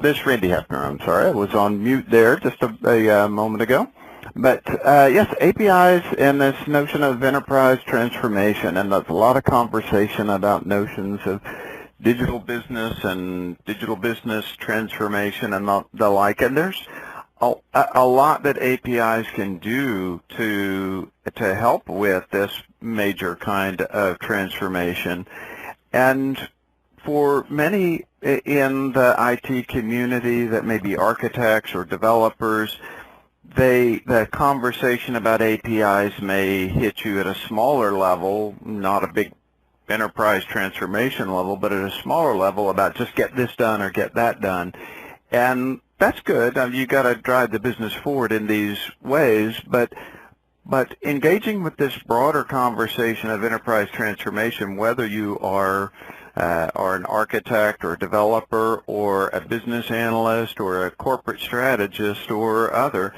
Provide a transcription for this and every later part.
This is Randy Hefner. I'm sorry, I was on mute there just a moment ago. But yes, APIs and this notion of enterprise transformation, and there's a lot of conversation about notions of digital business and digital business transformation and the like. And there's a lot that APIs can do to help with this major kind of transformation. And for many in the IT community that may be architects or developers, the conversation about APIs may hit you at a smaller level, not a big enterprise transformation level, but at a smaller level about just get this done or get that done. And that's good. You got to drive the business forward in these ways, but engaging with this broader conversation of enterprise transformation, whether you are an architect or a developer or a business analyst or a corporate strategist or other,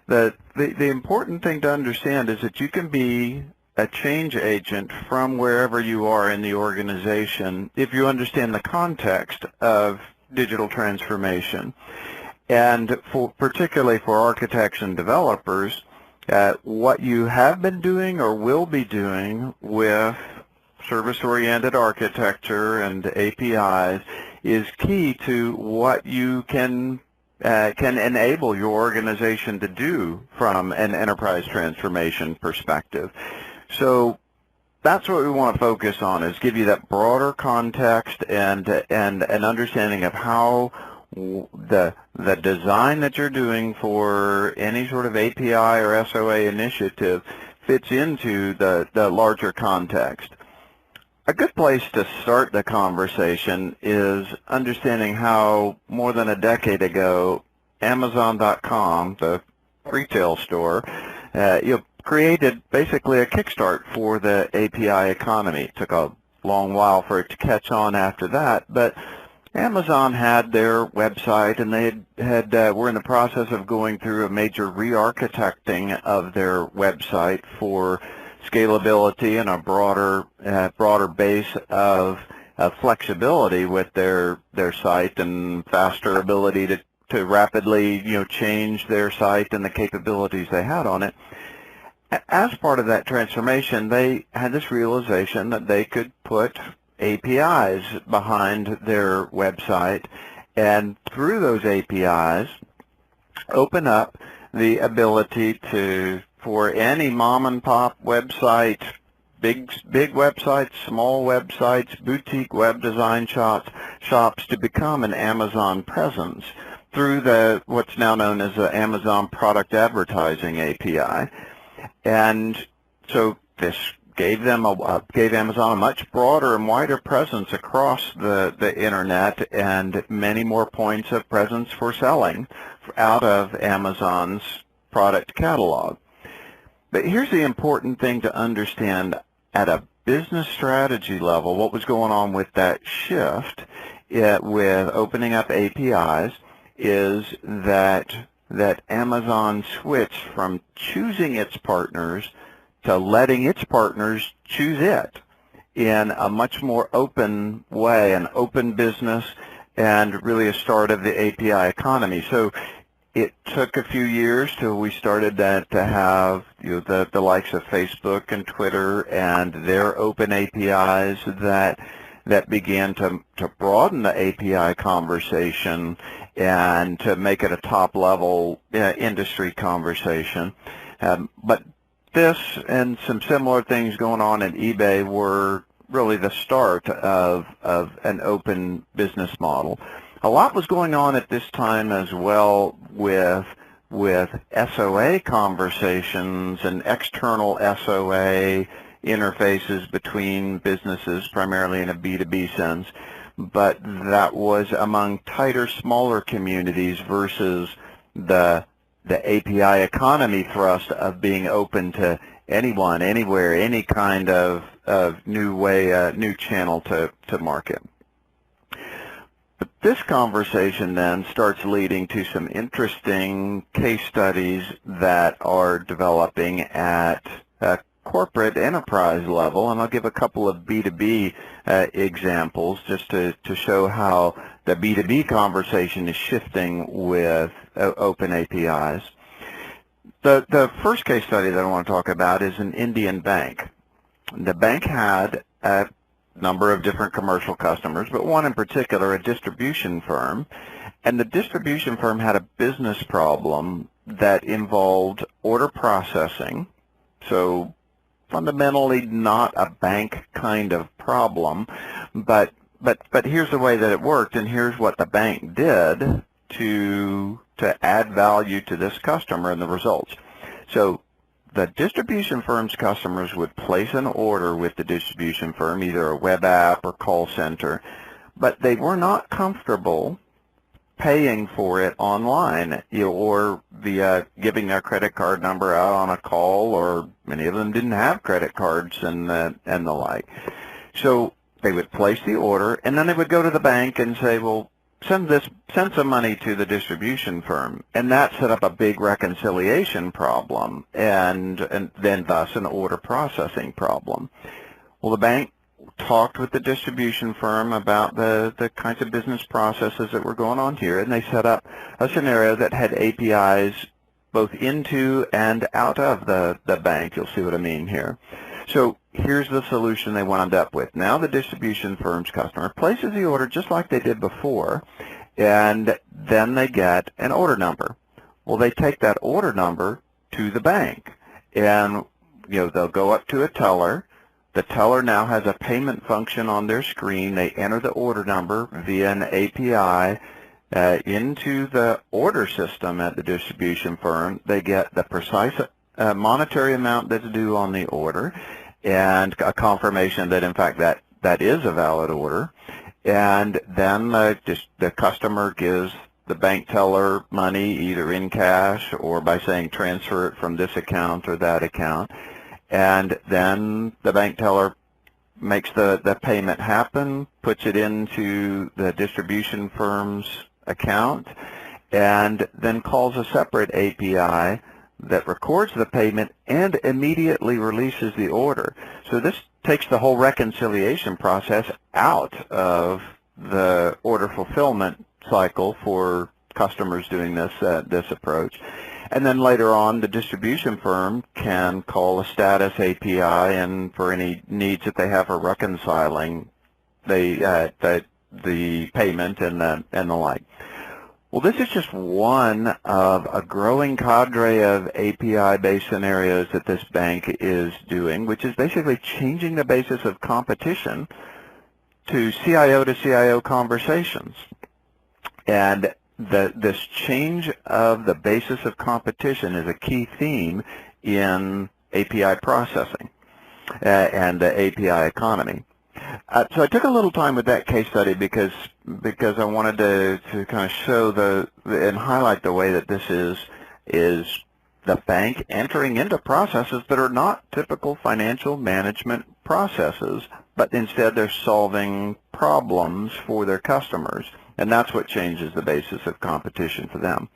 the important thing to understand is that you can be a change agent from wherever you are in the organization if you understand the context of digital transformation. And particularly for architects and developers, what you have been doing or will be doing with service-oriented architecture and APIs is key to what you can enable your organization to do from an enterprise transformation perspective. So that's what we want to focus on, is give you that broader context and an understanding of how the design that you're doing for any sort of API or SOA initiative fits into the larger context. A good place to start the conversation is understanding how more than a decade ago, Amazon.com, the retail store, created basically a kickstart for the API economy. It took a long while for it to catch on after that, but Amazon had their website, and they were in the process of going through a major re-architecting of their website for scalability and a broader base of flexibility with their site and faster ability to rapidly change their site and the capabilities they had on it. As part of that transformation, they had this realization that they could put APIs behind their website, and through those APIs open up the ability for any mom and pop website, big websites, small websites, boutique web design shops to become an Amazon presence through what's now known as the Amazon Product Advertising API. And so this gave Amazon a much broader and wider presence across the internet and many more points of presence for selling out of Amazon's product catalog. But here's the important thing to understand at a business strategy level, what was going on with that shift with opening up APIs is that Amazon switched from choosing its partners to letting its partners choose it in a much more open way, an open business, and really a start of the API economy. So it took a few years till we started to have the likes of Facebook and Twitter and their open APIs that began to broaden the API conversation and to make it a top-level industry conversation. But this and some similar things going on at eBay were really the start of an open business model. A lot was going on at this time as well with SOA conversations and external SOA interfaces between businesses, primarily in a B2B sense, but that was among tighter, smaller communities versus the API economy thrust of being open to anyone, anywhere, any kind of new way, new channel to market. But this conversation then starts leading to some interesting case studies that are developing at corporate enterprise level, and I'll give a couple of B2B examples just to show how the B2B conversation is shifting with open APIs. The first case study that I want to talk about is an Indian bank. The bank had a number of different commercial customers, but one in particular, a distribution firm. And the distribution firm had a business problem that involved order processing, so fundamentally not a bank kind of problem, but here's the way that it worked, and here's what the bank did to add value to this customer and the results. So the distribution firm's customers would place an order with the distribution firm, either a web app or call center, but they were not comfortable paying for it online, or via giving their credit card number out on a call, or many of them didn't have credit cards and the like. So they would place the order, and then they would go to the bank and say, well, send some money to the distribution firm, and that set up a big reconciliation problem, and then thus an order processing problem. Well, the bank talked with the distribution firm about the kinds of business processes that were going on here, and they set up a scenario that had APIs both into and out of the bank. You'll see what I mean here. So here's the solution they wound up with. Now the distribution firm's customer places the order just like they did before, and then they get an order number. Well, they take that order number to the bank, and they'll go up to a teller. The teller now has a payment function on their screen. They enter the order number via an API into the order system at the distribution firm. They get the precise monetary amount that's due on the order, and a confirmation that in fact that is a valid order. And then the customer gives the bank teller money either in cash or by saying transfer it from this account or that account. And then the bank teller makes the payment happen, puts it into the distribution firm's account, and then calls a separate API that records the payment and immediately releases the order. So this takes the whole reconciliation process out of the order fulfillment cycle for customers doing this approach. And then later on, the distribution firm can call a status API, and for any needs that they have for reconciling the payment and the like. Well, this is just one of a growing cadre of API-based scenarios that this bank is doing, which is basically changing the basis of competition to CIO conversations. And this change of the basis of competition is a key theme in API processing and the API economy. So I took a little time with that case study because I wanted to kind of show and highlight the way that this is the bank entering into processes that are not typical financial management processes, but instead they're solving problems for their customers. And that's what changes the basis of competition for them.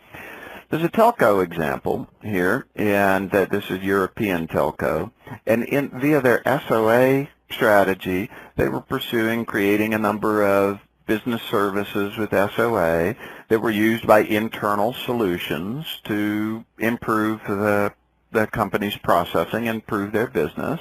There's a telco example here, and this is European telco. And via their SOA strategy, they were pursuing creating a number of business services with SOA that were used by internal solutions to improve the company's processing and improve their business.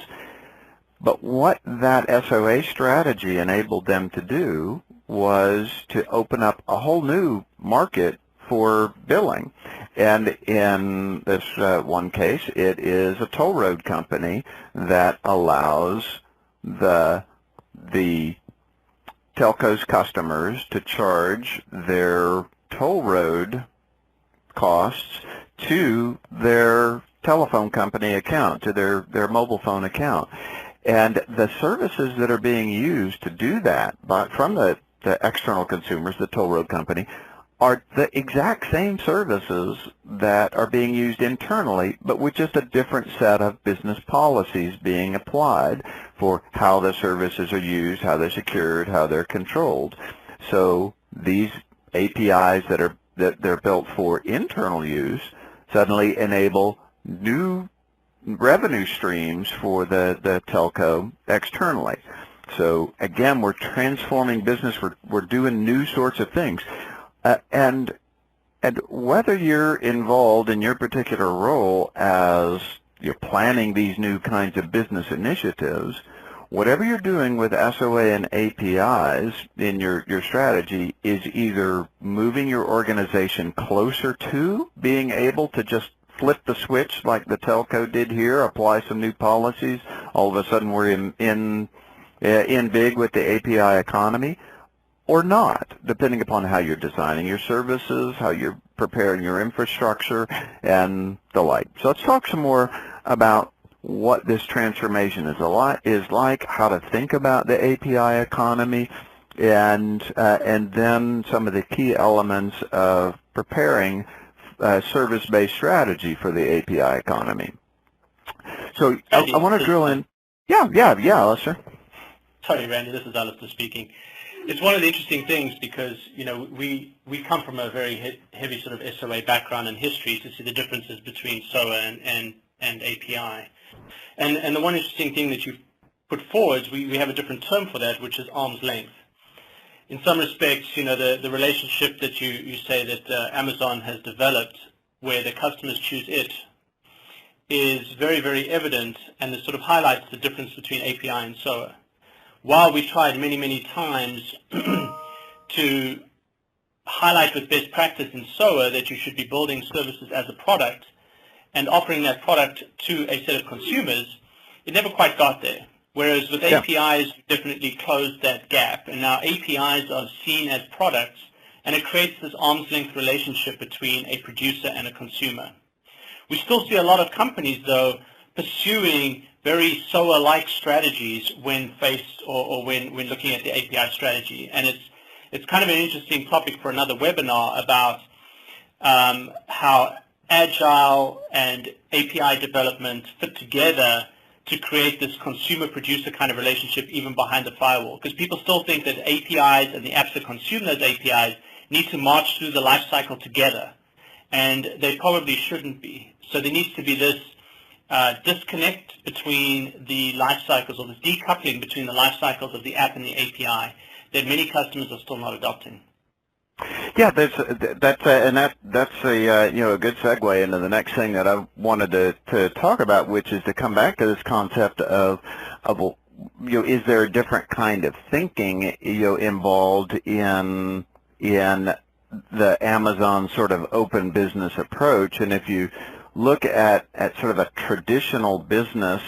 But what that SOA strategy enabled them to do was to open up a whole new market for billing. And in this one case, it is a toll road company that allows the telco's customers to charge their toll road costs to their telephone company account, to their mobile phone account. And the services that are being used to do that from the external consumers, the toll road company, are the exact same services that are being used internally, but with just a different set of business policies being applied for how the services are used, how they're secured, how they're controlled. So these APIs that they're built for internal use suddenly enable new revenue streams for the telco externally. So again, we're transforming business. We're doing new sorts of things, and whether you're involved in your particular role as you're planning these new kinds of business initiatives, whatever you're doing with SOA and APIs in your strategy is either moving your organization closer to being able to just flip the switch like the telco did here, apply some new policies, all of a sudden we're in big with the API economy, or not, depending upon how you're designing your services, how you're preparing your infrastructure, and the like. So let's talk some more about what this transformation is like, how to think about the API economy, and then some of the key elements of preparing a service-based strategy for the API economy. So I want to drill in. Yeah, Alistair. Sorry, Randy, this is Alistair speaking. It's one of the interesting things because, you know, we come from a very heavy sort of SOA background and history to see the differences between SOA and API. And the one interesting thing that you've put forward is we have a different term for that, which is arm's length. In some respects, you know, the relationship that you say that Amazon has developed where the customers choose it is very, very evident, and it sort of highlights the difference between API and SOA. While we tried many, many times to highlight with best practice in SOA that you should be building services as a product and offering that product to a set of consumers, it never quite got there. Whereas with APIs, we definitely closed that gap. And now APIs are seen as products, and it creates this arm's length relationship between a producer and a consumer. We still see a lot of companies, though, pursuing very SOA-like strategies when faced or when looking at the API strategy. And it's kind of an interesting topic for another webinar about how Agile and API development fit together to create this consumer-producer kind of relationship even behind the firewall. Because people still think that APIs and the apps that consume those APIs need to march through the life cycle together. And they probably shouldn't be. So there needs to be this disconnect between the life cycles, or this decoupling between the life cycles of the app and the API that many customers are still not adopting. Yeah, that's a you know, a good segue into the next thing that I wanted to talk about, which is to come back to this concept of you know, is there a different kind of thinking, you know, involved in the Amazon sort of open business approach? And if you look at sort of a traditional business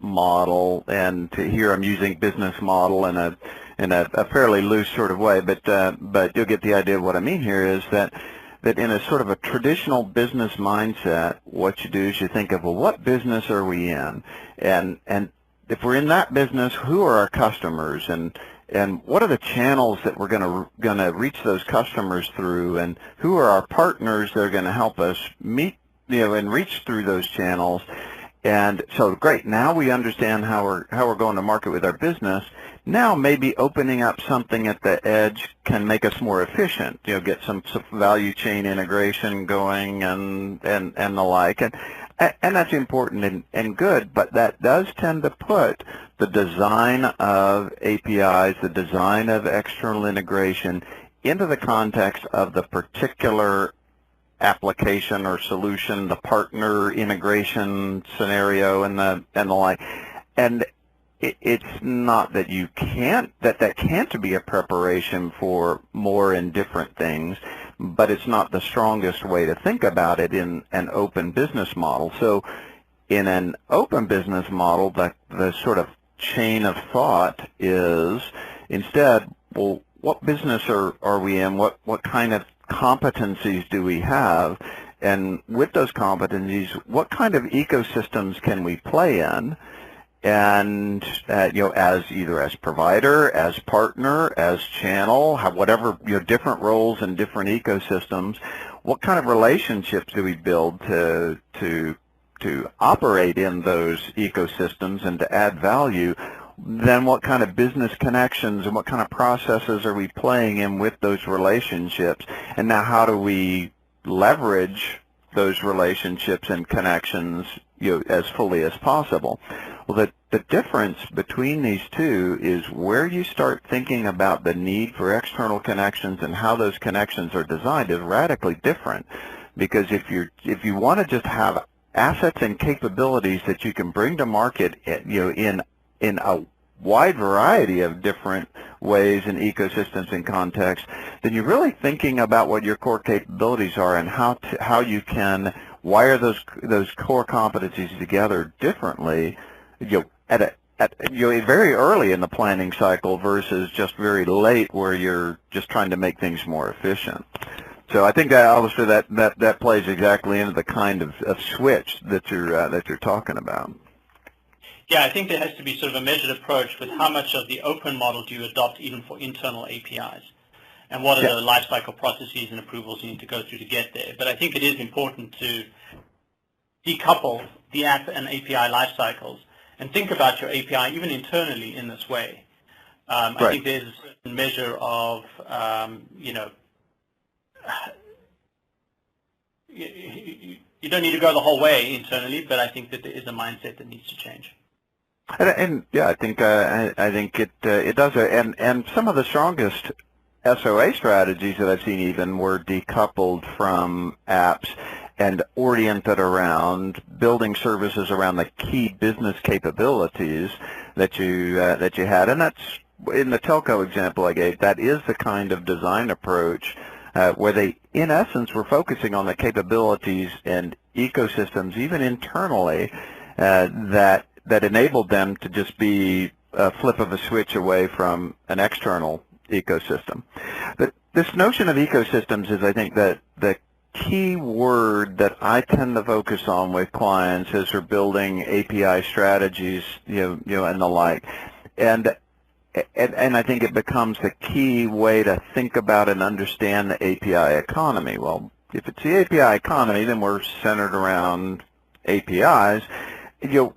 model, and here I'm using business model in a fairly loose sort of way, but you'll get the idea of what I mean here, is that in a sort of a traditional business mindset, what you do is you think of, well, what business are we in? And if we're in that business, who are our customers? And what are the channels that we're gonna reach those customers through? And who are our partners that are gonna help us meet, you know, and reach through those channels? And so great, now we understand how we're going to market with our business. Now maybe opening up something at the edge can make us more efficient, you know, get some value chain integration going and the like. And that's important and good, but that does tend to put the design of APIs, the design of external integration into the context of the particular application or solution, the partner integration scenario and the like. And it's not that you can't, that can't be a preparation for more and different things, but it's not the strongest way to think about it in an open business model. So in an open business model, the sort of chain of thought is instead, well, what business are we in? What kind of competencies do we have? And with those competencies, what kind of ecosystems can we play in? And you know, as either as provider, as partner, as channel, whatever, you know, different roles in different ecosystems, what kind of relationships do we build to operate in those ecosystems and to add value? Then what kind of business connections and what kind of processes are we playing in with those relationships? And now how do we leverage those relationships and connections, as fully as possible. Well, the difference between these two is where you start thinking about the need for external connections and how those connections are designed is radically different. Because if you want to just have assets and capabilities that you can bring to market, in a wide variety of different ways and ecosystems and contexts, then you're really thinking about what your core capabilities are and how you can wire those core competencies together differently, very early in the planning cycle versus just very late where you're just trying to make things more efficient. So I think that, Alistair, that plays exactly into the kind of switch that you're talking about. Yeah, I think there has to be sort of a measured approach with how much of the open model do you adopt even for internal APIs, and what are the lifecycle processes and approvals you need to go through to get there. But I think it is important to decouple the app and API lifecycles and think about your API even internally in this way. I think there's a certain measure of, you don't need to go the whole way internally, but I think that there is a mindset that needs to change. And yeah, I think it does. And some of the strongest SOA strategies that I've seen even were decoupled from apps and oriented around building services around the key business capabilities that you had. And that's in the telco example I gave. That is the kind of design approach where they, in essence, were focusing on the capabilities and ecosystems, even internally, that enabled them to just be a flip of a switch away from an external ecosystem. But this notion of ecosystems is, I think, that the key word that I tend to focus on with clients as we're building API strategies, and the like. And I think it becomes the key way to think about and understand the API economy. Well, if it's the API economy, then we're centered around APIs,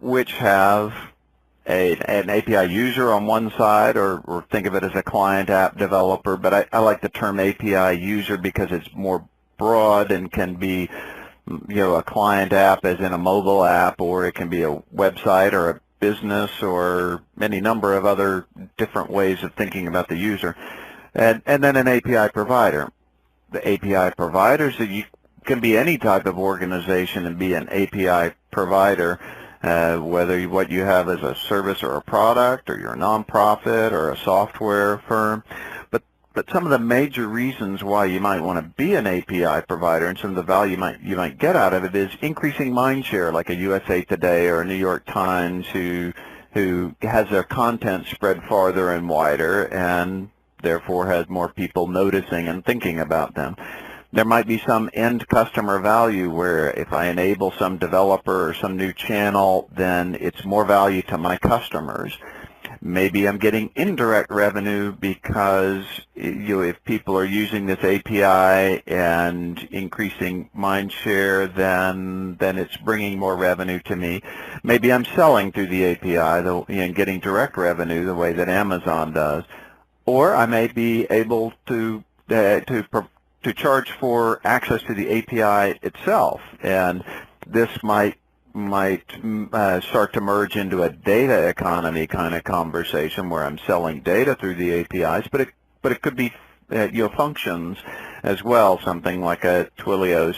which have an API user on one side, or think of it as a client app developer. But I like the term API user because it's more broad and can be, a client app as in a mobile app, or it can be a website or a business or any number of other different ways of thinking about the user. And then an API provider. The API providers, you can be any type of organization and be an API provider, whether what you have is a service or a product, or you're a nonprofit or a software firm. But some of the major reasons why you might want to be an API provider and some of the value you might get out of it is increasing mind share, like a USA Today or a New York Times who has their content spread farther and wider and therefore has more people noticing and thinking about them. There might be some end customer value where if I enable some developer or some new channel, then it's more value to my customers. Maybe I'm getting indirect revenue because if people are using this API and increasing mind share, then it's bringing more revenue to me. Maybe I'm selling through the API and getting direct revenue the way that Amazon does. Or I may be able to charge for access to the API itself, and this might start to merge into a data economy kind of conversation where I'm selling data through the APIs, but it could be functions as well, something like a Twilio,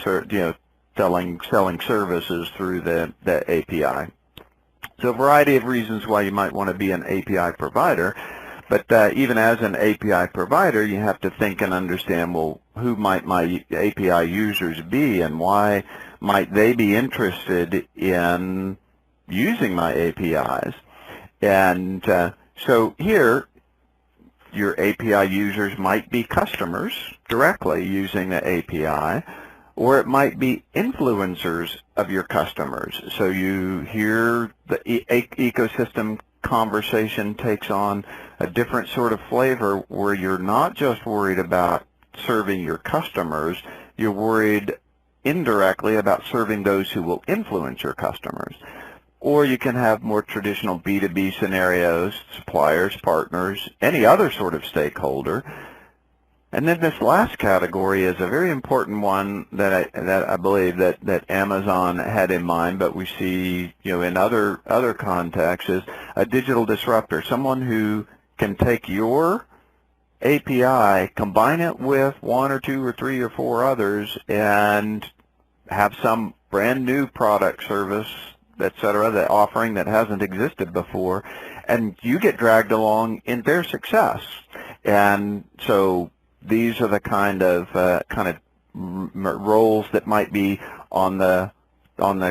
selling services through the API. So a variety of reasons why you might want to be an API provider. But even as an API provider, you have to think and understand, well, who might my API users be and why might they be interested in using my APIs? And so here, your API users might be customers directly using the API, or it might be influencers of your customers. So you hear the ecosystem conversation takes on a different sort of flavor where you're not just worried about serving your customers, you're worried indirectly about serving those who will influence your customers. Or you can have more traditional B2B scenarios, suppliers, partners, any other sort of stakeholder, And then this last category is a very important one that I believe that Amazon had in mind, but we see, in other contexts, is a digital disruptor, someone who can take your API, combine it with one or two or three or four others, and have some brand new product, service, etc., that offering that hasn't existed before, and you get dragged along in their success. And so these are the kind of roles that might be on the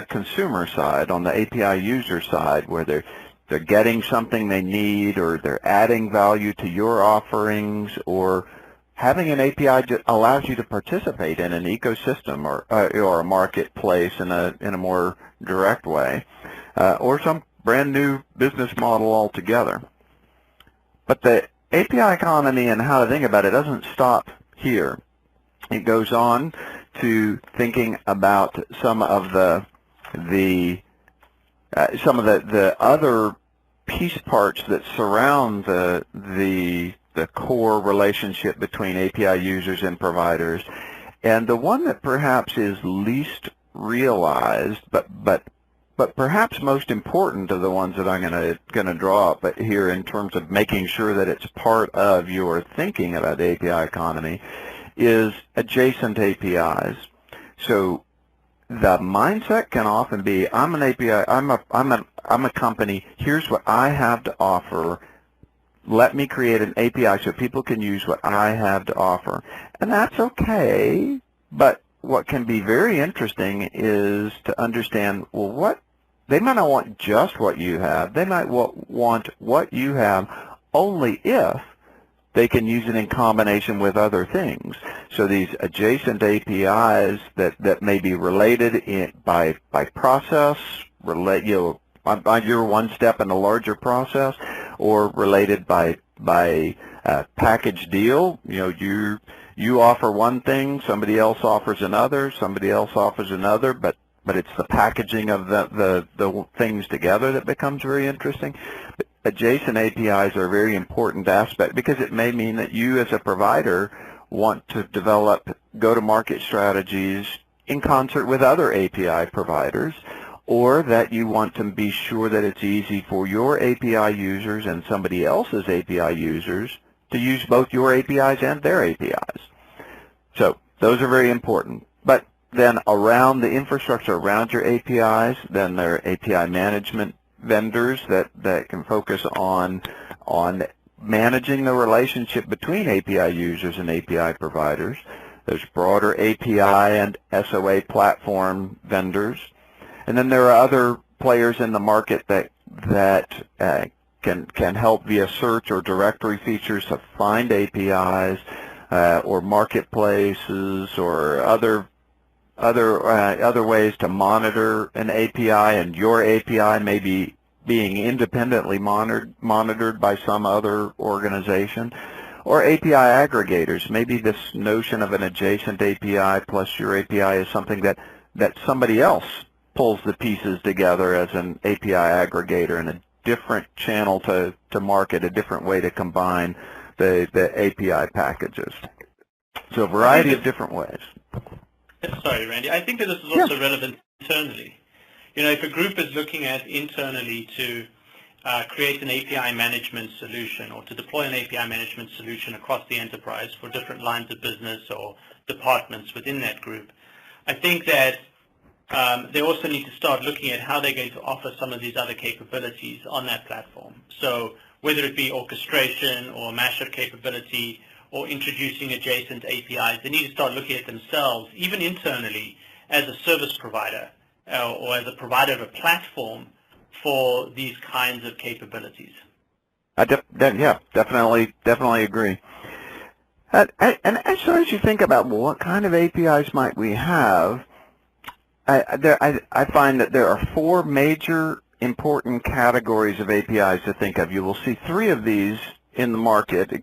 consumer side, on the API user side, where they're getting something they need, or they're adding value to your offerings, or having an API that allows you to participate in an ecosystem or a marketplace in a more direct way, or some brand new business model altogether. But the API economy and how to think about it doesn't stop here. It goes on to thinking about some of the other piece parts that surround the core relationship between API users and providers. And the one that perhaps is least realized, but perhaps most important of the ones that I'm going to draw up here in terms of making sure that it's part of your thinking about the API economy, is adjacent APIs. So the mindset can often be, I'm an API, I'm a company, here's what I have to offer, let me create an API so people can use what I have to offer. And that's okay, but what can be very interesting is to understand, well, they might not want just what you have. They might want what you have only if they can use it in combination with other things. So these adjacent APIs that may be related by process, you're one step in a larger process, or related by package deal. You offer one thing, somebody else offers another, somebody else offers another, but it's the packaging of the things together that becomes very interesting. But adjacent APIs are a very important aspect, because it may mean that you as a provider want to develop go-to-market strategies in concert with other API providers, or that you want to be sure that it's easy for your API users and somebody else's API users to use both your APIs and their APIs. So those are very important. But then around the infrastructure, around your APIs, then there are API management vendors that can focus on managing the relationship between API users and API providers. There's broader API and SOA platform vendors. And then there are other players in the market that can help via search or directory features to find APIs, or marketplaces, or other ways to monitor an API, and your API may be being independently monitored by some other organization, or API aggregators. Maybe this notion of an adjacent API plus your API is something that somebody else pulls the pieces together as an API aggregator, and a different channel to market, a different way to combine the API packages. So a variety of different ways. Sorry, Randy. I think that this is also relevant internally. If a group is looking at internally to create an API management solution, or to deploy an API management solution across the enterprise for different lines of business or departments within that group, I think that they also need to start looking at how they're going to offer some of these other capabilities on that platform. So whether it be orchestration or mashup capability, or introducing adjacent APIs, they need to start looking at themselves, even internally, as a service provider or as a provider of a platform for these kinds of capabilities. Definitely agree. And as you think about what kind of APIs might we have, I find that there are four major important categories of APIs to think of. You will see three of these in the market, in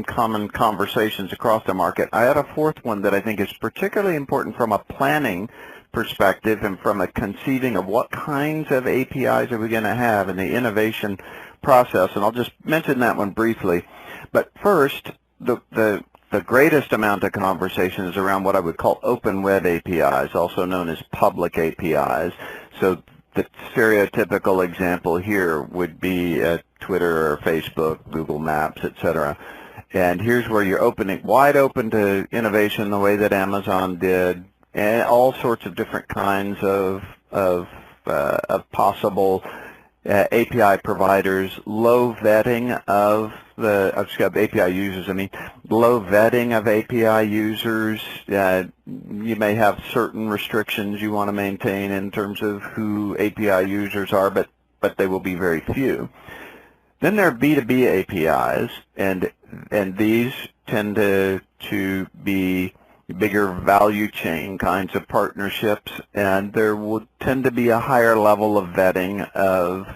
common conversations across the market. I had a fourth one that I think is particularly important from a planning perspective and from a conceiving of what kinds of APIs are we going to have in the innovation process, and I'll just mention that one briefly. But first, the the greatest amount of conversation is around what I would call open web APIs, also known as public APIs. So the stereotypical example here would be Twitter or Facebook, Google Maps, etc. And here's where you're opening wide open to innovation the way that Amazon did, and all sorts of different kinds of possible API providers, low vetting of API users. I mean, low vetting of API users. You may have certain restrictions you want to maintain in terms of who API users are, but they will be very few. Then there are B2B APIs, and these tend to be bigger value chain kinds of partnerships, and there will tend to be a higher level of vetting of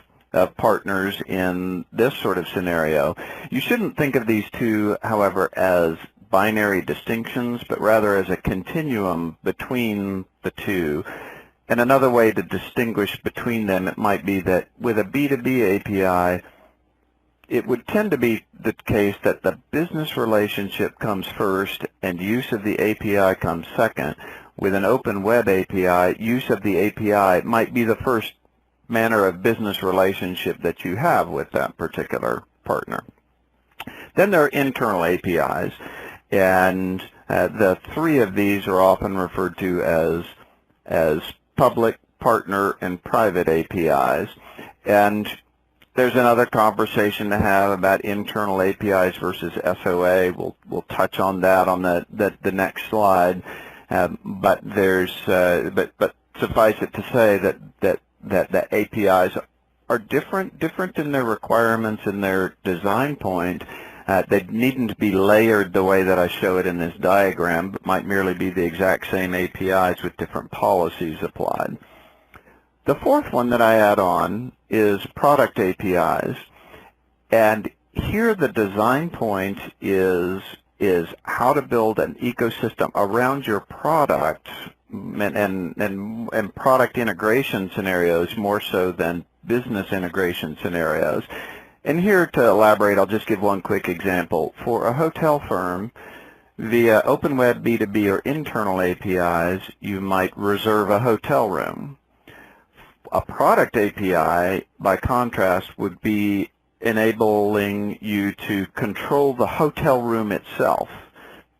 partners in this sort of scenario. You shouldn't think of these two, however, as binary distinctions, but rather as a continuum between the two. And another way to distinguish between them, it might be that with a B2B API, it would tend to be the case that the business relationship comes first and use of the API comes second. With an open web API, use of the API might be the first manner of business relationship that you have with that particular partner. Then there are internal APIs, and the three of these are often referred to as public, partner, and private APIs. And there's another conversation to have about internal APIs versus SOA. We'll touch on that on the next slide. But suffice it to say that the APIs are different in their requirements and their design point. They needn't be layered the way that I show it in this diagram, but might merely be the exact same APIs with different policies applied. The fourth one that I add on is product APIs, and here the design point is how to build an ecosystem around your product and product integration scenarios more so than business integration scenarios. And here to elaborate, I'll just give one quick example. For a hotel firm, via open web B2B or internal APIs, you might reserve a hotel room. A product API, by contrast, would be enabling you to control the hotel room itself,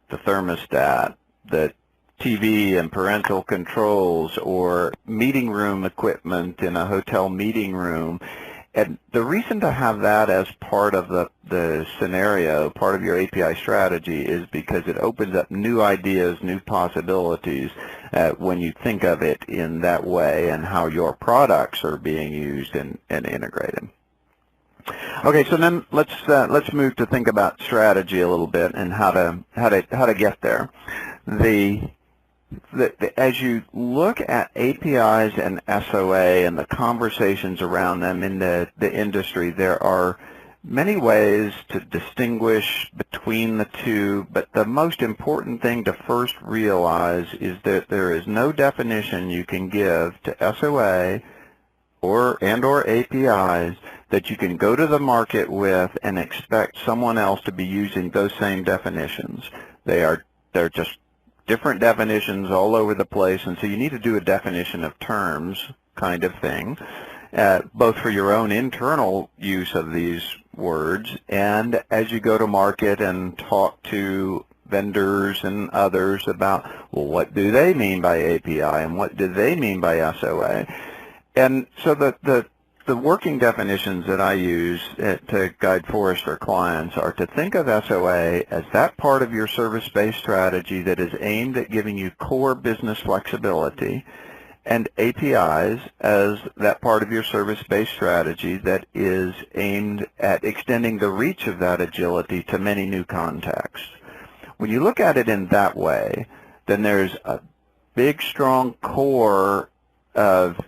the thermostat, the TV and parental controls, or meeting room equipment in a hotel meeting room. And the reason to have that as part of the scenario, part of your API strategy, is because it opens up new ideas, new possibilities when you think of it in that way and how your products are being used and integrated. Okay, so then let's move to think about strategy a little bit and how to get there. As you look at APIs and SOA and the conversations around them in the industry, there are many ways to distinguish between the two, but the most important thing to first realize is that there is no definition you can give to SOA or APIs that you can go to the market with and expect someone else to be using those same definitions. They're just different definitions all over the place, and so you need to do a definition of terms kind of thing, both for your own internal use of these words and as you go to market and talk to vendors and others about, well, what do they mean by API and what do they mean by SOA? And so the working definitions that I use to guide Forrester clients are to think of SOA as that part of your service-based strategy that is aimed at giving you core business flexibility, and APIs as that part of your service-based strategy that is aimed at extending the reach of that agility to many new contexts. When you look at it in that way, then there's a big, strong core of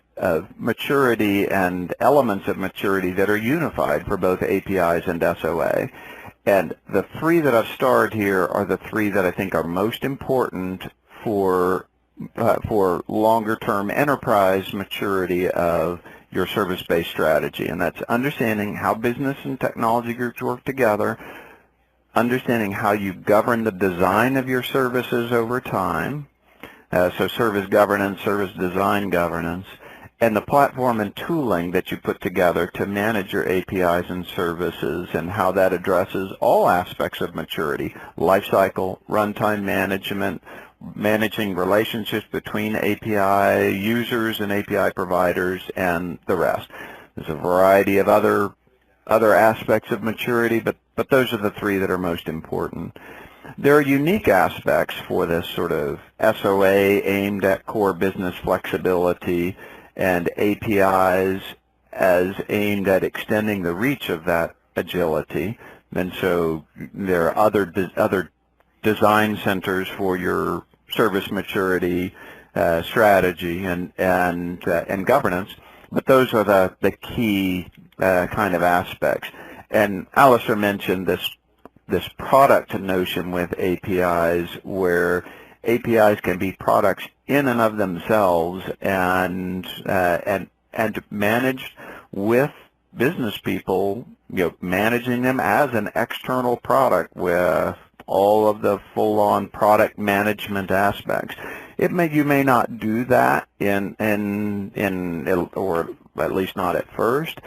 maturity and elements of maturity that are unified for both APIs and SOA. And the three that I've starred here are the three that I think are most important for longer-term enterprise maturity of your service-based strategy. And that's understanding how business and technology groups work together, understanding how you govern the design of your services over time, so service governance, service design governance, and the platform and tooling that you put together to manage your APIs and services, and how that addresses all aspects of maturity, lifecycle, runtime management, managing relationships between API users and API providers, and the rest. There's a variety of other aspects of maturity, but those are the three that are most important. There are unique aspects for this sort of SOA aimed at core business flexibility, and APIs as aimed at extending the reach of that agility. And so there are other design centers for your service maturity strategy and governance, but those are the key kind of aspects. And Alistair mentioned this product notion with APIs, where APIs can be products in and of themselves, and managed with business people, managing them as an external product with all of the full-on product management aspects. You may not do that or at least not at first,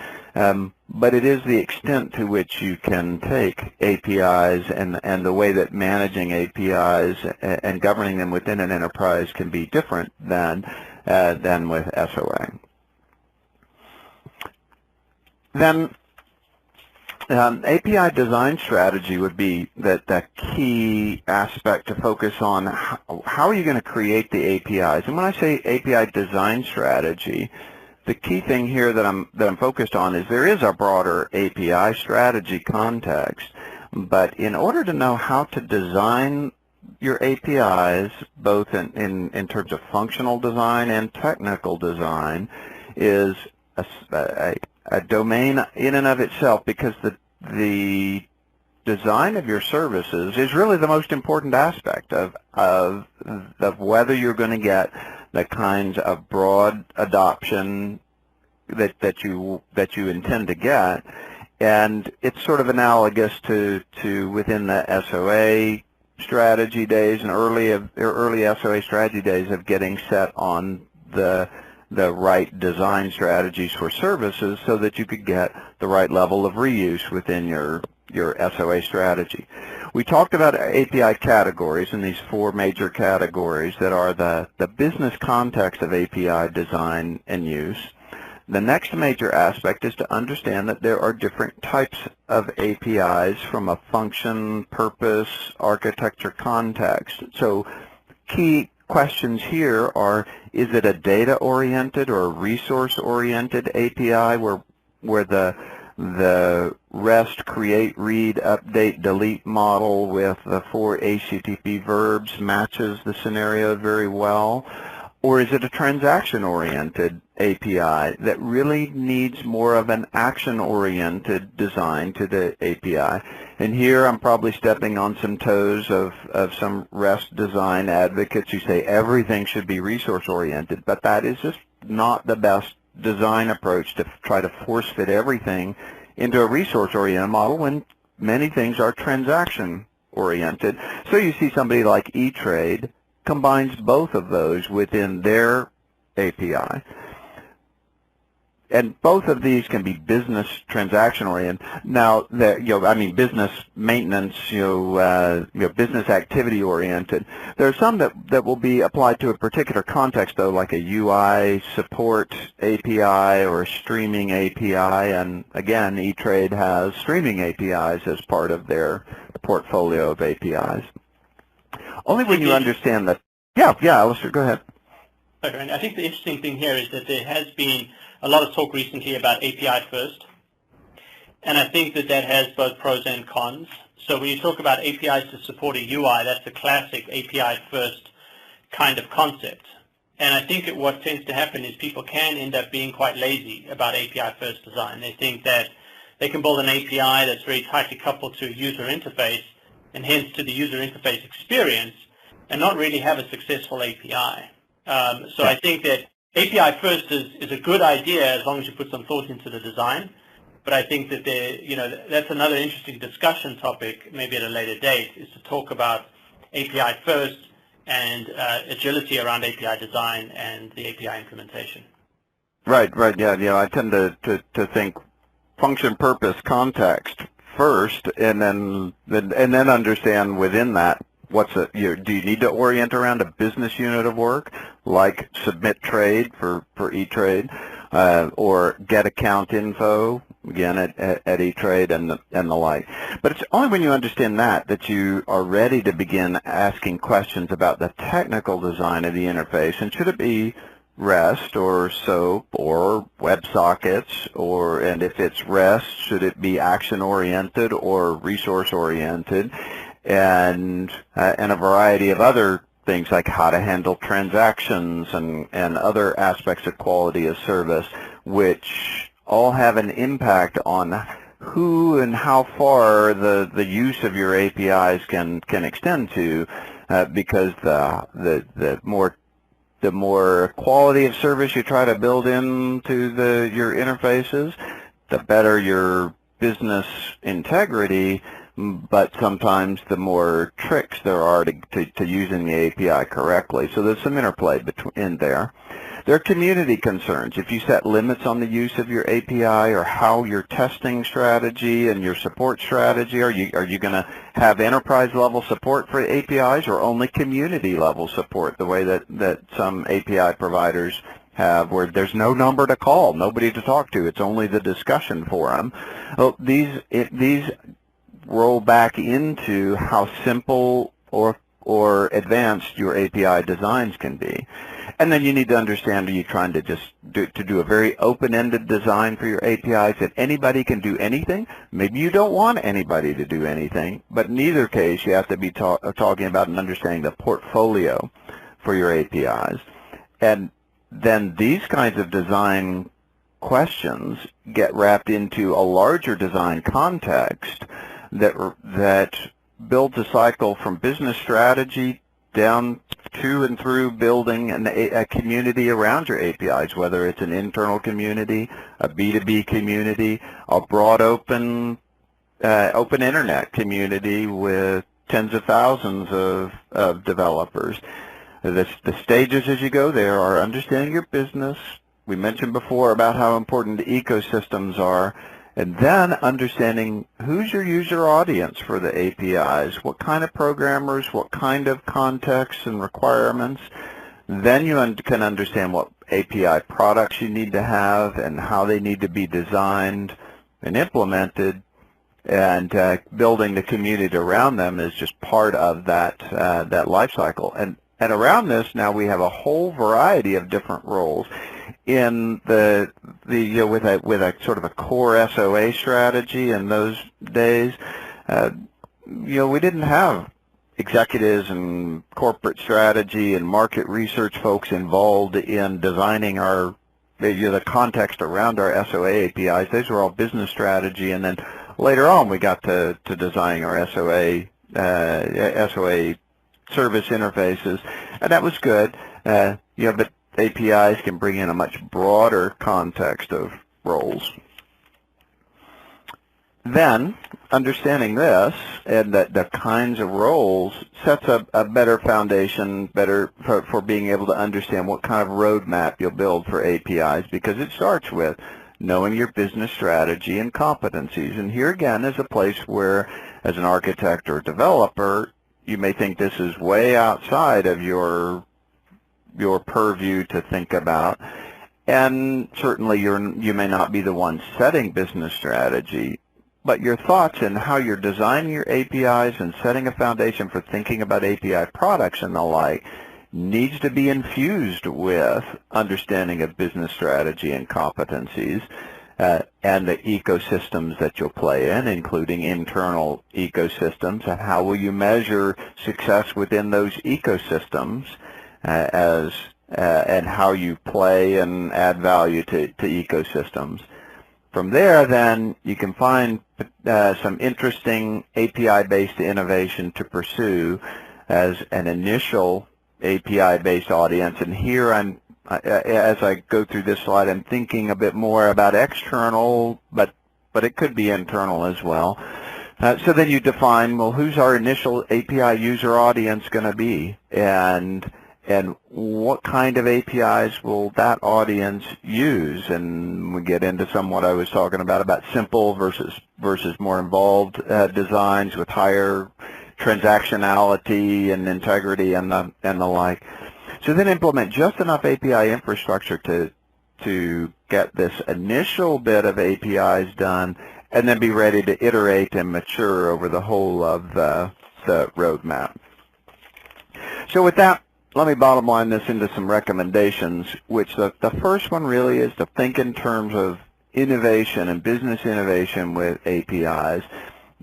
but it is the extent to which you can take APIs and the way that managing APIs and governing them within an enterprise can be different than with SOA. Then API design strategy would be the key aspect to focus on. How are you going to create the APIs? And when I say API design strategy, the key thing here that I'm focused on is there is a broader API strategy context, but in order to know how to design your APIs, both in terms of functional design and technical design, is a domain in and of itself, because the design of your services is really the most important aspect of whether you're going to get the kinds of broad adoption that you intend to get. And it's sort of analogous to within the SOA strategy days and early SOA strategy days of getting set on the right design strategies for services so that you could get the right level of reuse within your SOA strategy. We talked about API categories, and these four major categories that are the business context of API design and use. The next major aspect is to understand that there are different types of APIs from a function, purpose, architecture context. So key questions here are, is it a data-oriented or resource-oriented API where the REST create, read, update, delete model with the 4 HTTP verbs matches the scenario very well? Or is it a transaction-oriented API that really needs more of an action-oriented design to the API? And here I'm probably stepping on some toes of some REST design advocates who say everything should be resource-oriented, but that is just not the best design approach, to try to force-fit everything into a resource-oriented model when many things are transaction-oriented. So you see somebody like E-Trade combines both of those within their API. And both of these can be business transaction-oriented. Now, business maintenance, business activity-oriented. There are some that will be applied to a particular context, though, like a UI support API or a streaming API. And again, E-Trade has streaming APIs as part of their portfolio of APIs. Only when you understand that. Yeah, Alistair, go ahead. Okay, and I think the interesting thing here is that there has been a lot of talk recently about API first, and I think that has both pros and cons. So when you talk about APIs to support a UI, that's a classic API first kind of concept. And I think that what tends to happen is people can end up being quite lazy about API first design. They think that they can build an API that's very tightly coupled to a user interface, and hence to the user interface experience, and not really have a successful API. So I think that API first is a good idea as long as you put some thought into the design, But I think that that's another interesting discussion topic, maybe at a later date, is to talk about API first and agility around API design and the API implementation. Right, yeah. I tend to think function, purpose, context first, and then understand within that do you need to orient around a business unit of work, like submit trade for E-Trade, or get account info, again, at E-Trade and the like. But it's only when you understand that you are ready to begin asking questions about the technical design of the interface, and should it be REST or SOAP or WebSockets, and if it's REST, should it be action-oriented or resource-oriented, and a variety of other things like how to handle transactions and other aspects of quality of service, which all have an impact on who and how far the use of your APIs can extend to, because the more quality of service you try to build into your interfaces, the better your business integrity, but sometimes the more tricks there are to using the API correctly. So there's some interplay in there. There are community concerns. If you set limits on the use of your API, or how your testing strategy and your support strategy, are you going to have enterprise level support for APIs, or only community level support, the way that some API providers have, where there's no number to call, nobody to talk to, it's only the discussion forum? Well, these roll back into how simple or advanced your API designs can be. And then you need to understand, are you trying to just do a very open-ended design for your APIs that anybody can do anything? Maybe you don't want anybody to do anything, but in either case you have to be talking about and understanding the portfolio for your APIs. And then these kinds of design questions get wrapped into a larger design context that builds a cycle from business strategy down to and through building a community around your APIs, whether it's an internal community, a B2B community, a broad open internet community with tens of thousands of developers. The stages as you go there are understanding your business. We mentioned before about how important the ecosystems are, and then understanding who's your user audience for the APIs, what kind of programmers, what kind of contexts and requirements. Then you can understand what API products you need to have and how they need to be designed and implemented, and building the community around them is just part of that life cycle. And around this now we have a whole variety of different roles. In with a sort of a core SOA strategy in those days, we didn't have executives and corporate strategy and market research folks involved in designing the context around our SOA APIs. Those were all business strategy, and then later on we got to designing our SOA service interfaces, and that was good. But APIs can bring in a much broader context of roles. Then, understanding this and the kinds of roles sets a better foundation, for being able to understand what kind of roadmap you'll build for APIs, because it starts with knowing your business strategy and competencies. And here again is a place where, as an architect or developer, you may think this is way outside of your purview to think about, and certainly you may not be the one setting business strategy, but your thoughts and how you're designing your APIs and setting a foundation for thinking about API products and the like needs to be infused with understanding of business strategy and competencies, and the ecosystems that you'll play in, including internal ecosystems, and how will you measure success within those ecosystems, and how you play and add value to ecosystems. From there, then, you can find some interesting API-based innovation to pursue as an initial API-based audience. And here, as I go through this slide, I'm thinking a bit more about external, but but it could be internal as well. So then you define, well, who's our initial API user audience going to be, and what kind of APIs will that audience use? And we get into some what I was talking about simple versus more involved designs with higher transactionality and integrity and the like. So then implement just enough API infrastructure to get this initial bit of APIs done, and then be ready to iterate and mature over the whole of the roadmap. So with that, let me bottom line this into some recommendations, which the first one really is to think in terms of innovation and business innovation with APIs.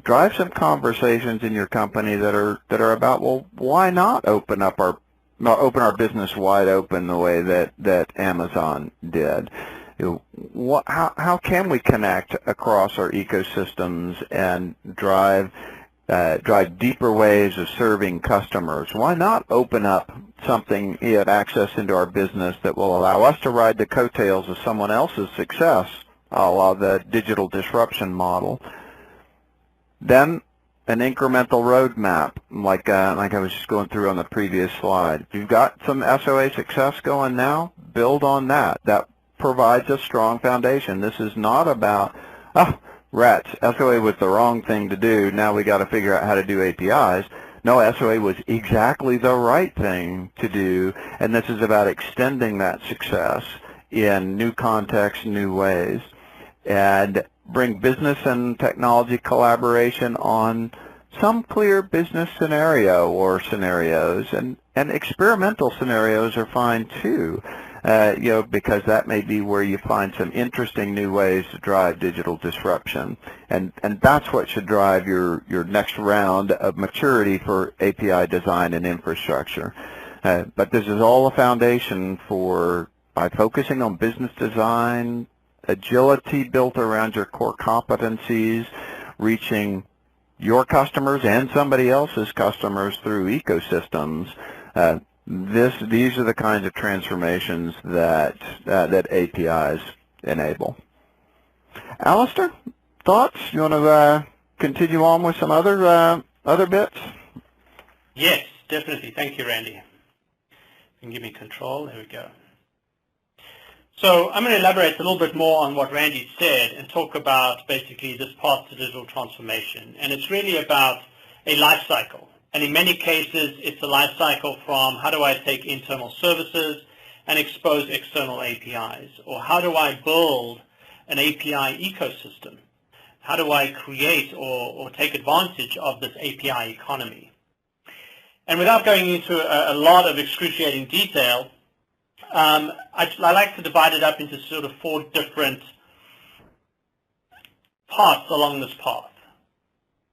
Drive some conversations in your company that are about, well, why not open our business wide open the way that Amazon did? How can we connect across our ecosystems and drive deeper ways of serving customers? Why not open up something, access into our business that will allow us to ride the coattails of someone else's success, a la the digital disruption model? Then an incremental roadmap, like I was just going through on the previous slide. If you've got some SOA success going now, build on that. That provides a strong foundation. This is not about, rats, SOA was the wrong thing to do, now we got to figure out how to do APIs. No, SOA was exactly the right thing to do, and this is about extending that success in new contexts, new ways, and bring business and technology collaboration on some clear business scenario or scenarios, and experimental scenarios are fine too. Because that may be where you find some interesting new ways to drive digital disruption. And that's what should drive your next round of maturity for API design and infrastructure. But this is all a foundation by focusing on business design, agility built around your core competencies, reaching your customers and somebody else's customers through ecosystems. These are the kinds of transformations that APIs enable. Alistair, thoughts? You want to continue on with some other bits? Yes, definitely. Thank you, Randy. You can give me control. There we go. So I'm going to elaborate a little bit more on what Randy said and talk about basically this path to digital transformation. And it's really about a life cycle. And in many cases, it's a life cycle from how do I take internal services and expose external APIs? Or how do I build an API ecosystem? How do I create or take advantage of this API economy? And without going into a lot of excruciating detail, I like to divide it up into sort of 4 different parts along this path.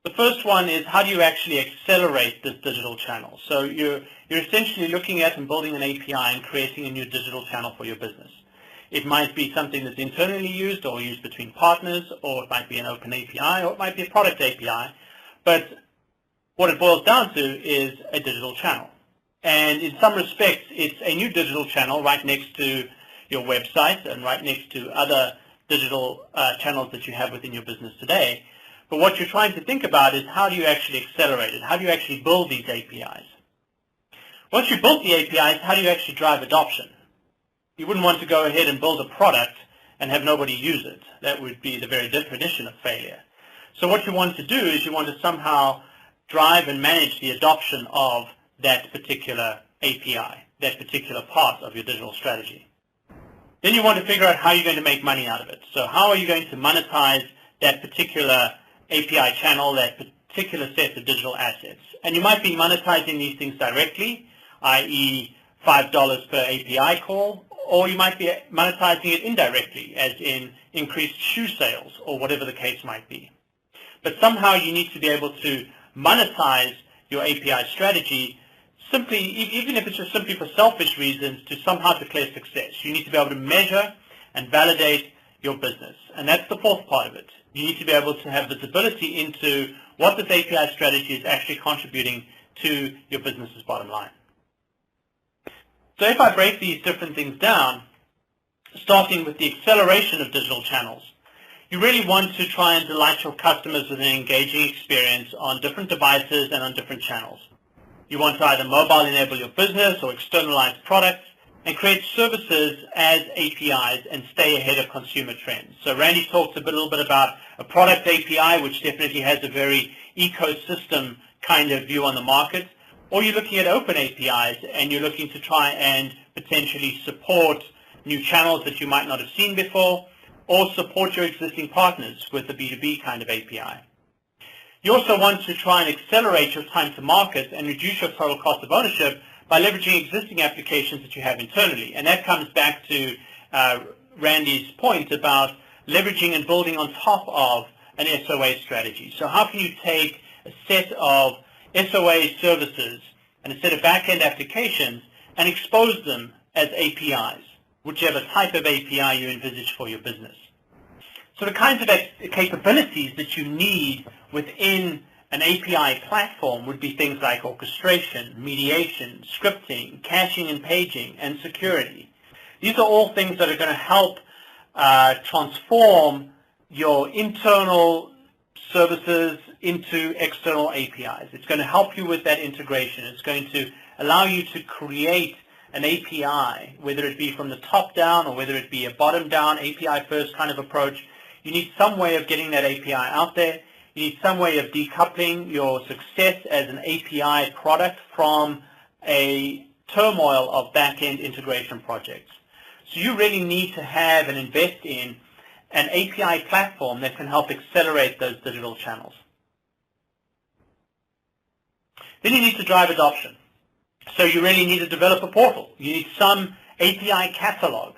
The first one is how do you actually accelerate this digital channel? So you're essentially looking at and building an API and creating a new digital channel for your business. It might be something that's internally used or used between partners, or it might be an open API, or it might be a product API. But what it boils down to is a digital channel. And in some respects, it's a new digital channel right next to your website and right next to other digital channels that you have within your business today. But what you're trying to think about is how do you actually accelerate it? How do you actually build these APIs? Once you build the APIs, how do you actually drive adoption? You wouldn't want to go ahead and build a product and have nobody use it. That would be the very definition of failure. So what you want to do is you want to somehow drive and manage the adoption of that particular API, that particular part of your digital strategy. Then you want to figure out how you're going to make money out of it. So how are you going to monetize that particular API channel, that particular set of digital assets? And you might be monetizing these things directly, i.e. $5 per API call, or you might be monetizing it indirectly, as in increased shoe sales, or whatever the case might be. But somehow you need to be able to monetize your API strategy simply, even if it's just simply for selfish reasons, to somehow declare success. You need to be able to measure and validate your business. And that's the 4th part of it. You need to be able to have visibility into what this API strategy is actually contributing to your business's bottom line. So if I break these different things down, starting with the acceleration of digital channels, You really want to try and delight your customers with an engaging experience on different devices and on different channels. You want to either mobile enable your business or externalize products and create services as APIs and stay ahead of consumer trends. So Randy talked a little bit about a product API, which definitely has a very ecosystem kind of view on the market. Or you're looking at open APIs and you're looking to try and potentially support new channels that you might not have seen before, or support your existing partners with the B2B kind of API. You also want to try and accelerate your time to market and reduce your total cost of ownership by leveraging existing applications that you have internally. And that comes back to Randy's point about leveraging and building on top of an SOA strategy. So how can you take a set of SOA services and a set of back-end applications and expose them as APIs, whichever type of API you envisage for your business? So the kinds of capabilities that you need within an API platform would be things like orchestration, mediation, scripting, caching and paging, and security. These are all things that are going to help transform your internal services into external APIs. It's going to help you with that integration. It's going to allow you to create an API, whether it be from the top down or whether it be a bottom down API first kind of approach. You need some way of getting that API out there. You need some way of decoupling your success as an API product from a turmoil of back-end integration projects. So you really need to have and invest in an API platform that can help accelerate those digital channels. Then you need to drive adoption. So you really need a developer portal. You need some API catalog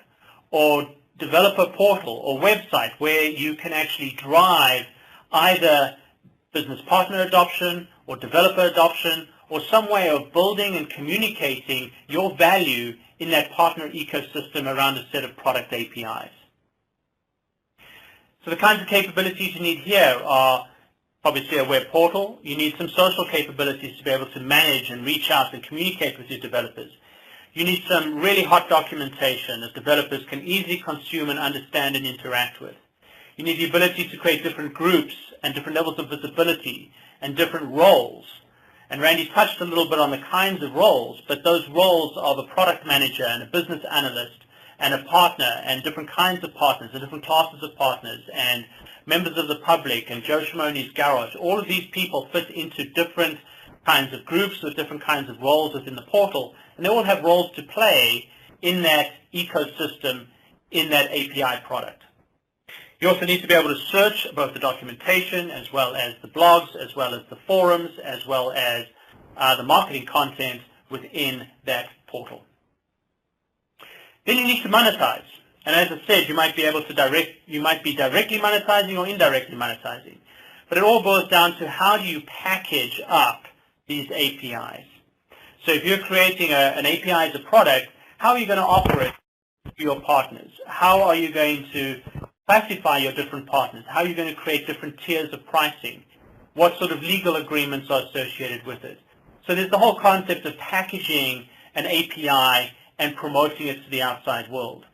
or developer portal or website where you can actually drive either business partner adoption or developer adoption or some way of building and communicating your value in that partner ecosystem around a set of product APIs. So the kinds of capabilities you need here are obviously a web portal. You need some social capabilities to be able to manage and reach out and communicate with your developers. You need some really hot documentation that developers can easily consume and understand and interact with. You need the ability to create different groups and different levels of visibility and different roles. And Randy touched a little bit on the kinds of roles, but those roles of a product manager and a business analyst and a partner and different kinds of partners and different classes of partners and members of the public and Joe Schimoni's garage. All of these people fit into different kinds of groups with different kinds of roles within the portal, and they all have roles to play in that ecosystem, in that API product. You also need to be able to search both the documentation as well as the blogs, as well as the forums, as well as the marketing content within that portal. Then you need to monetize. And as I said, you might be directly monetizing or indirectly monetizing. But it all boils down to how do you package up these APIs. So if you're creating an API as a product, how are you going to offer it to your partners? How are you going to classify your different partners? How are you going to create different tiers of pricing? What sort of legal agreements are associated with it? So there's the whole concept of packaging an API and promoting it to the outside world.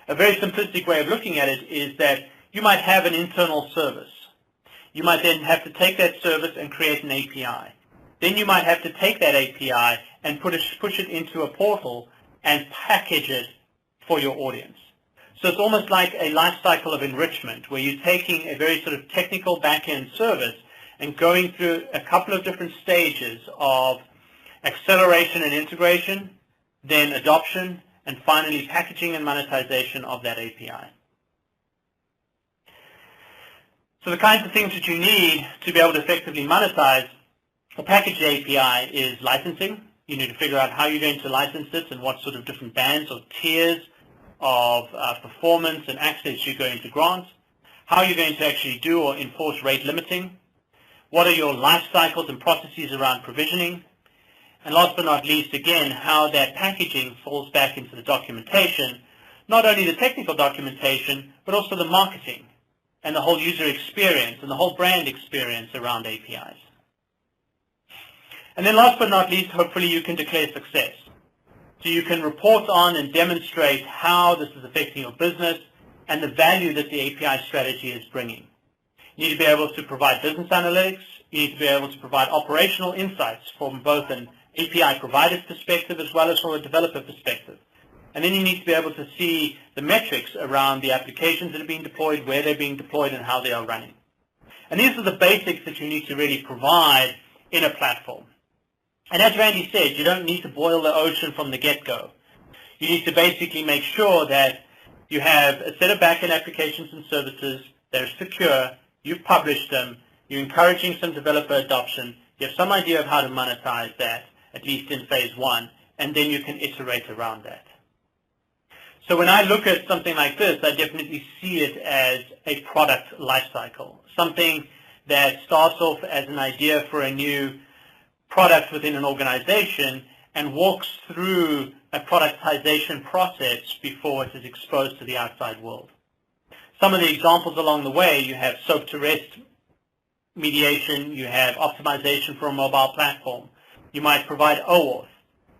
A very simplistic way of looking at it is that you might have an internal service. You might then have to take that service and create an API. Then you might have to take that API and push it into a portal and package it for your audience. So it's almost like a life cycle of enrichment where you're taking a very sort of technical back-end service and going through a couple of different stages of acceleration and integration, then adoption, and finally packaging and monetization of that API. So the kinds of things that you need to be able to effectively monetize a packaged API is licensing. You need to figure out how you're going to license it and what sort of different bands or tiers of performance and access you're going to grant. How you're going to actually do or enforce rate limiting. What are your life cycles and processes around provisioning? And last but not least, again, how that packaging falls back into the documentation, not only the technical documentation, but also the marketing and the whole user experience and the whole brand experience around APIs. And then last but not least, hopefully you can declare success. So you can report on and demonstrate how this is affecting your business. and the value that the API strategy is bringing. You need to be able to provide business analytics. You need to be able to provide operational insights from both an API provider's perspective as well as from a developer perspective. And then you need to be able to see the metrics around the applications that are being deployed, where they're being deployed, and how they are running. And these are the basics that you need to really provide in a platform. And as Randy said, you don't need to boil the ocean from the get-go. You need to basically make sure that you have a set of back-end applications and services that are secure, you've published them, you're encouraging some developer adoption, you have some idea of how to monetize that, at least in phase one, and then you can iterate around that. So when I look at something like this, I definitely see it as a product lifecycle, something that starts off as an idea for a new product within an organization and walks through a productization process before it is exposed to the outside world. Some of the examples along the way, you have SOAP to REST mediation, you have optimization for a mobile platform, you might provide OAuth,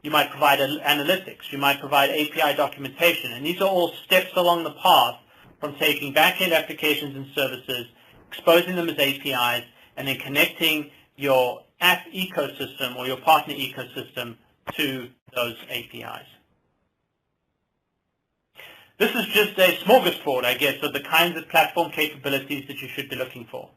you might provide analytics, you might provide API documentation, and these are all steps along the path from taking back-end applications and services, exposing them as APIs, and then connecting your app ecosystem or your partner ecosystem to those APIs. This is just a smorgasbord, I guess, of the kinds of platform capabilities that you should be looking for.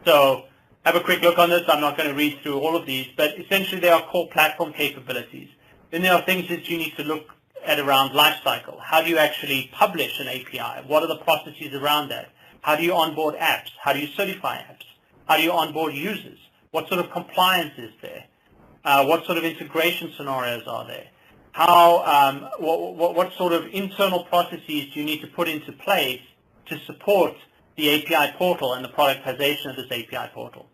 So have a quick look on this. I'm not going to read through all of these, but essentially they are core platform capabilities. Then there are things that you need to look at around lifecycle. How do you actually publish an API? What are the processes around that? How do you onboard apps? How do you certify apps? How do you onboard users? What sort of compliance is there? What sort of integration scenarios are there? What sort of internal processes do you need to put into place to support the API portal and the productization of this API portal?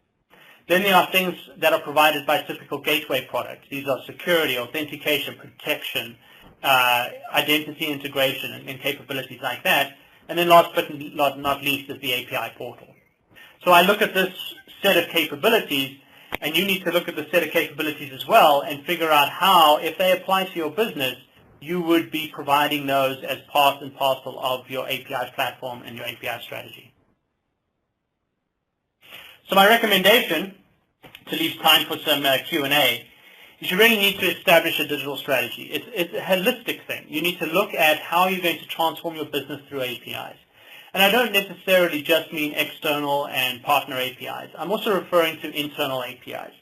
Then there are things that are provided by typical gateway products. These are security, authentication, protection, identity integration, and capabilities like that. And then last but not least is the API portal. So I look at this set of capabilities, and you need to look at the set of capabilities as well and figure out how, if they apply to your business, you would be providing those as part and parcel of your API platform and your API strategy. So my recommendation, to leave time for some Q&A, is you really need to establish a digital strategy. It's a holistic thing. You need to look at how you're going to transform your business through APIs. And I don't necessarily just mean external and partner APIs. I'm also referring to internal APIs.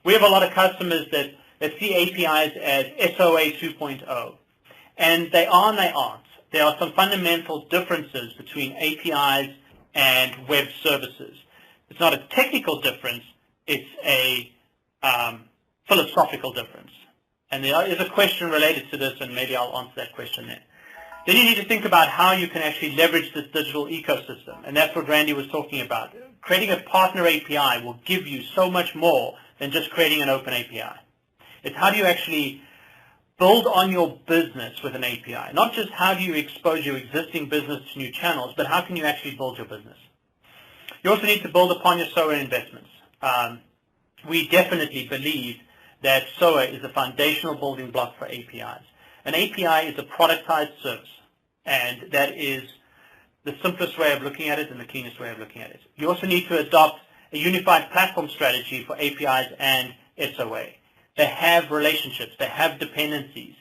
We have a lot of customers that see APIs as SOA 2.0. And they are and they aren't. There are some fundamental differences between APIs and web services. It's not a technical difference, it's a philosophical difference. And there is a question related to this, and maybe I'll answer that question there. Then you need to think about how you can actually leverage this digital ecosystem, and that's what Randy was talking about. Creating a partner API will give you so much more than just creating an open API. It's how do you actually build on your business with an API. Not just how do you expose your existing business to new channels, but how can you actually build your business. You also need to build upon your SOA investments. We definitely believe that SOA is a foundational building block for APIs. An API is a productized service, and that is the simplest way of looking at it and the cleanest way of looking at it. You also need to adopt a unified platform strategy for APIs and SOA. They have relationships, they have dependencies.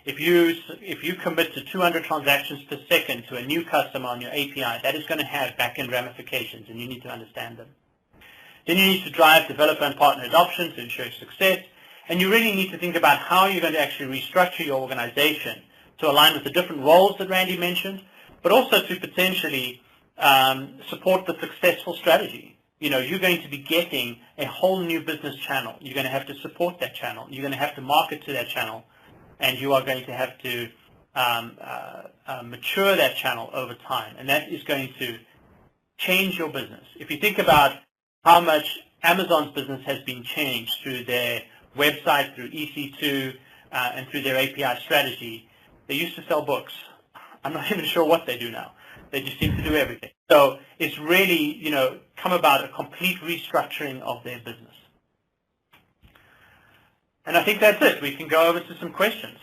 If you commit to 200 transactions per second to a new customer on your API, that is going to have back-end ramifications, and you need to understand them. Then you need to drive developer and partner adoption to ensure success, and you really need to think about how you're going to actually restructure your organization to align with the different roles that Randy mentioned, but also to potentially support the successful strategy. You know, you're going to be getting a whole new business channel. You're going to have to support that channel. You're going to have to market to that channel, and you are going to have to mature that channel over time, and that is going to change your business. If you think about how much Amazon's business has been changed through their website, through EC2, and through their API strategy, they used to sell books. I'm not even sure what they do now. They just seem to do everything. So it's really, you know, come about a complete restructuring of their business. And I think that's it. We can go over to some questions.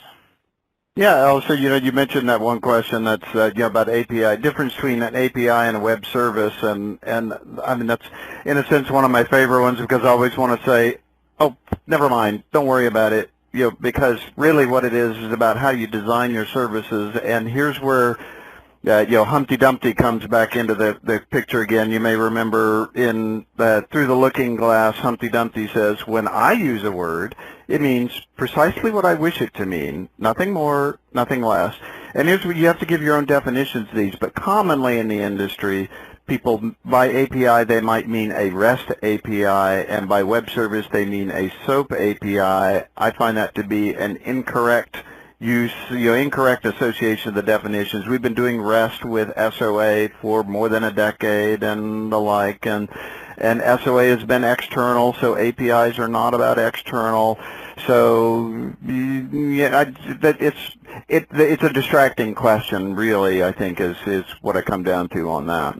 Yeah, also, you mentioned that one question that's, about API, difference between an API and a web service, and I mean, that's, in a sense, one of my favorite ones because I always want to say, oh, never mind, don't worry about it, because really what it is about how you design your services, and here's where Humpty Dumpty comes back into the picture again. You may remember in Through the Looking Glass, Humpty Dumpty says, when I use a word, it means precisely what I wish it to mean, nothing more, nothing less. And here's what you have to give your own definitions to these, but commonly in the industry, people, by API, they might mean a REST API, and by web service, they mean a SOAP API. I find that to be an incorrect incorrect association of the definitions. We've been doing REST with SOA for more than a decade and the like, and SOA has been external, so APIs are not about external. So yeah, it's a distracting question, really, I think, is what I come down to on that.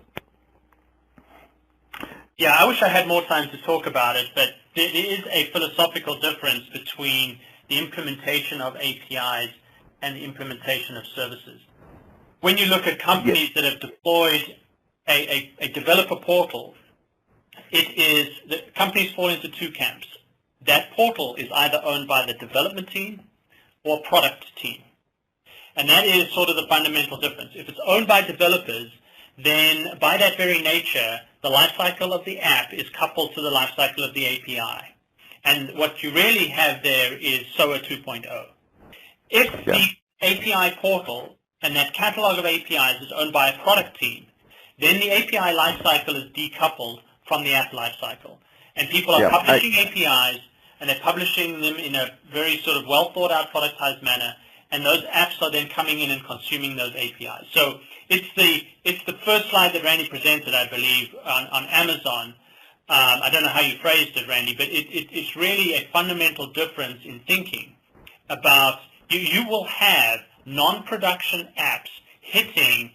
Yeah, I wish I had more time to talk about it, but there is a philosophical difference between the implementation of APIs and the implementation of services. When you look at companies that have deployed a developer portal, the companies fall into two camps. That portal is either owned by the development team or product team. And that is sort of the fundamental difference. If it's owned by developers, then by that very nature, the lifecycle of the app is coupled to the lifecycle of the API. And what you really have there is SOA 2.0. If the API portal and that catalog of APIs is owned by a product team, then the API lifecycle is decoupled from the app lifecycle. And people are publishing APIs, and they're publishing them in a very sort of well thought out productized manner, and those apps are then coming in and consuming those APIs. So it's the first slide that Randy presented, I believe, on Amazon. I don't know how you phrased it, Randy, but it's really a fundamental difference in thinking about you will have non-production apps hitting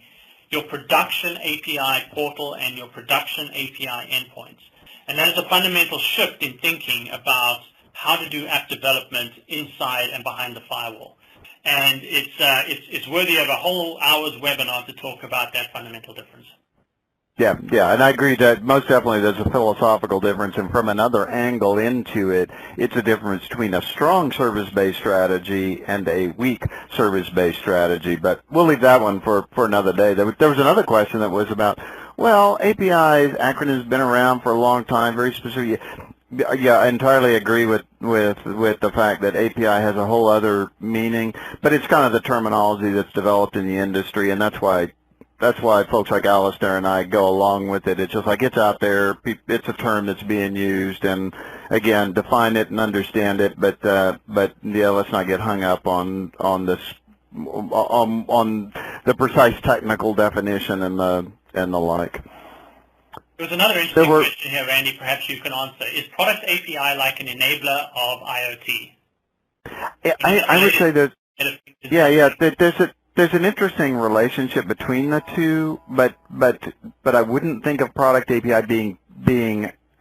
your production API portal and your production API endpoints. And that is a fundamental shift in thinking about how to do app development inside and behind the firewall. And it's worthy of a whole hour's webinar to talk about that fundamental difference. Yeah, and I agree that most definitely there's a philosophical difference, and from another angle into it, it's a difference between a strong service-based strategy and a weak service-based strategy. But we'll leave that one for another day. There was another question that was about, well, APIs, acronyms, been around for a long time, very specific. Yeah, I entirely agree with the fact that API has a whole other meaning, but it's kind of the terminology that's developed in the industry, and that's why folks like Alistair and I go along with it. It's just like it's out there. It's a term that's being used, and again, define it and understand it. But yeah, let's not get hung up on this on the precise technical definition and the like. There's another interesting question here, Randy. Perhaps you can answer. Is product API like an enabler of IoT? I would say that. There's an interesting relationship between the two, but I wouldn't think of product API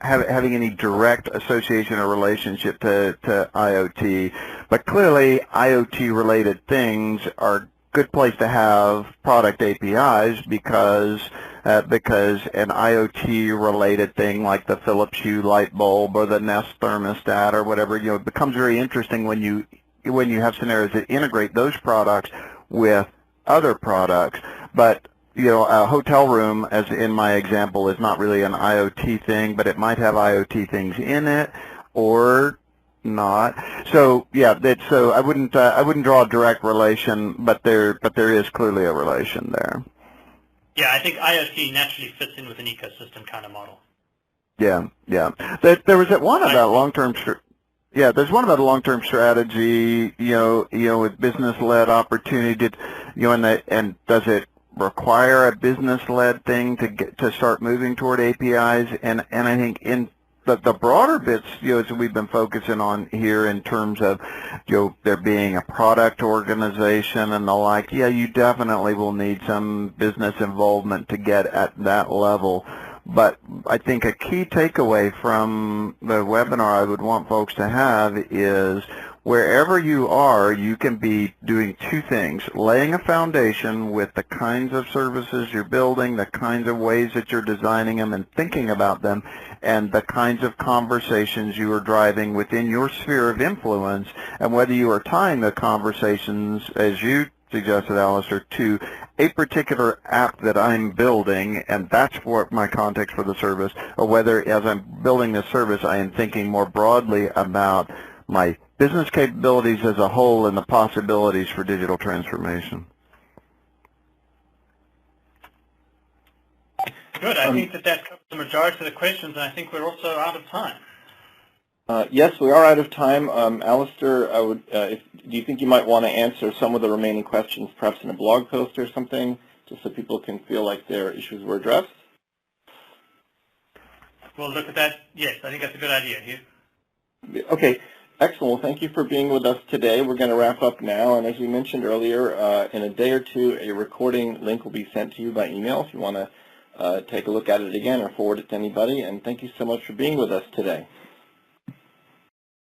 having any direct association or relationship to IoT. But clearly, IoT-related things are a good place to have product APIs because an IoT-related thing like the Philips Hue light bulb or the Nest thermostat or whatever, it becomes very interesting when you have scenarios that integrate those products with other products. But a hotel room, as in my example, is not really an IoT thing, but it might have IoT things in it or not. So yeah, so I wouldn't draw a direct relation, but there is clearly a relation there. Yeah, I think IoT naturally fits in with an ecosystem kind of model. Yeah. There was that one about long-term. Yeah, there's one about a long-term strategy, with business-led opportunity. And does it require a business-led thing to start moving toward APIs? And I think in the broader bits, as we've been focusing on here in terms of, there being a product organization and the like. Yeah, you definitely will need some business involvement to get at that level. But I think a key takeaway from the webinar I would want folks to have is wherever you are, you can be doing two things: laying a foundation with the kinds of services you're building, the kinds of ways that you're designing them and thinking about them, and the kinds of conversations you are driving within your sphere of influence, and whether you are tying the conversations, as you suggested, Alistair, to a particular app that I'm building, and that's what my context for the service, or whether as I'm building this service I am thinking more broadly about my business capabilities as a whole and the possibilities for digital transformation. Good. I think that covers the majority of the questions, and I think we're also out of time. Yes, we are out of time. Alistair, do you think you might want to answer some of the remaining questions, perhaps in a blog post or something, just so people can feel like their issues were addressed? We'll look at that. Yes, I think that's a good idea, Hugh. Okay, excellent. Well, thank you for being with us today. We're going to wrap up now, and as we mentioned earlier, in a day or two, a recording link will be sent to you by email if you want to take a look at it again or forward it to anybody. And thank you so much for being with us today.